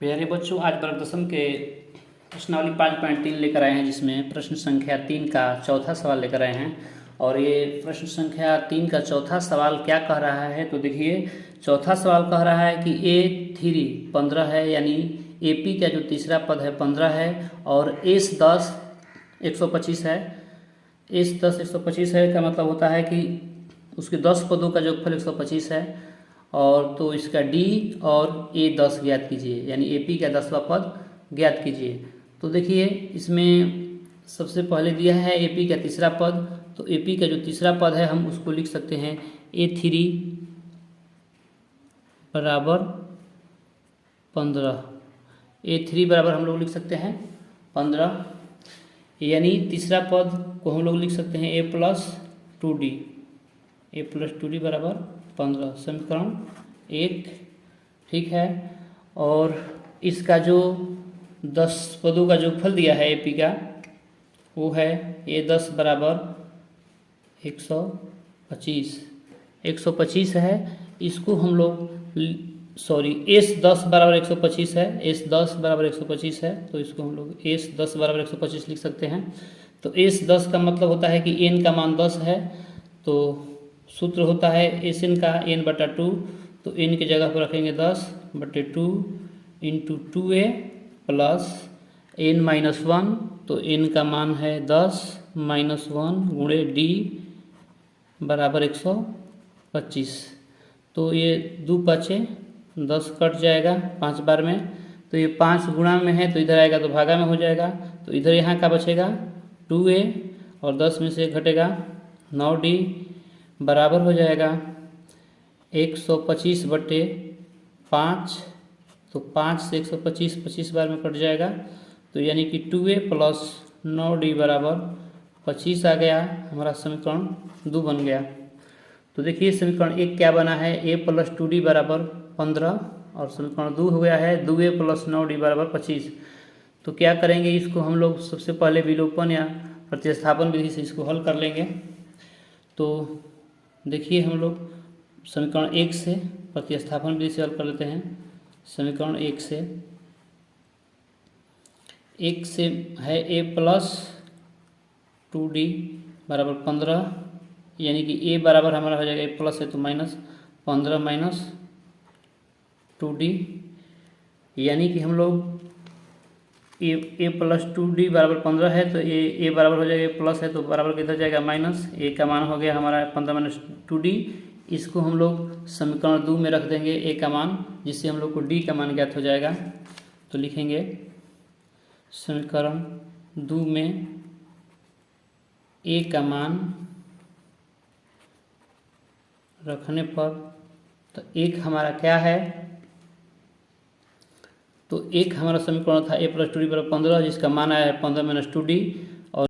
प्यारे बच्चों, आज वर्ग दसम के प्रश्नावली 5.3 लेकर आए हैं, जिसमें प्रश्न संख्या 3 का चौथा सवाल लेकर आए हैं। और ये प्रश्न संख्या 3 का चौथा सवाल क्या कह रहा है, तो देखिए चौथा सवाल कह रहा है कि A3 15 है, यानी AP का जो तीसरा पद है 15 है और S10 125 है। S10 125 है का मतलब होता है कि उसके 10 पदों का योगफल 125 है। और तो इसका D और A10 ज्ञात कीजिए, यानी AP का 10वां पद ज्ञात कीजिए। तो देखिए इसमें सबसे पहले दिया है AP का तीसरा पद, तो AP का जो तीसरा पद है हम उसको लिख सकते हैं A3 बराबर 15। A3 बराबर हम लोग लिख सकते हैं 15, यानी तीसरा पद को हम लोग लिख सकते हैं A प्लस 2D बराबर 15, समीकरण 1। ठीक है, और इसका जो 10 पदों का योगफल दिया है AP का, वो है A10 बराबर 125 है। इसको हम लोग S10 बराबर 125 है, S10 बराबर 125 है, तो इसको हम लोग S10 बराबर 125 लिख सकते हैं। तो S10 का मतलब होता है कि n का मान 10 है, तो सूत्र होता है Sn का n/2, तो n की जगह पर रखेंगे 10/2 इंटू 2a प्लस n-1, तो n का मान है 10 -1 गुणे d बराबर 125। तो ये 2 5 10 कट जाएगा 5 बार में, तो ये 5 गुणा में है तो इधर आएगा तो भागा में हो जाएगा, तो इधर यहाँ का बचेगा 2a और 10 में से घटेगा 9d बराबर हो जाएगा 125/5। तो 5 से 125 25 बार में कट जाएगा, तो यानी कि 2a प्लस 9d बराबर 25 आ गया। हमारा समीकरण 2 बन गया। तो देखिए समीकरण 1 क्या बना है, a प्लस 2d बराबर 15, और समीकरण 2 हो गया है 2a प्लस 9d बराबर 25। तो क्या करेंगे, इसको हम लोग सबसे पहले विलोपन या प्रतिस्थापन विधि से इसको हल कर लेंगे। तो देखिए हम लोग समीकरण 1 से प्रतिस्थापन विधि से हल कर लेते हैं। समीकरण 1 से है a प्लस 2d बराबर 15, यानी कि a बराबर हमारा हो जाएगा, a प्लस है तो माइनस 15 माइनस 2d, यानी कि हम लोग a प्लस 2d बराबर 15 है, तो a बराबर हो जाएगा, प्लस है तो बराबर किधर जाएगा माइनस, a का मान हो गया हमारा 15 माइनस 2d। इसको हम लोग समीकरण 2 में रख देंगे a का मान, जिससे हम लोग को d का मान ज्ञात हो जाएगा। तो लिखेंगे समीकरण 2 में a का मान रखने पर, तो एक हमारा क्या है, तो एक हमारा समीकरण था a प्लस 2d बराबर 15, जिसका मान आया है 15 माइनस 2d,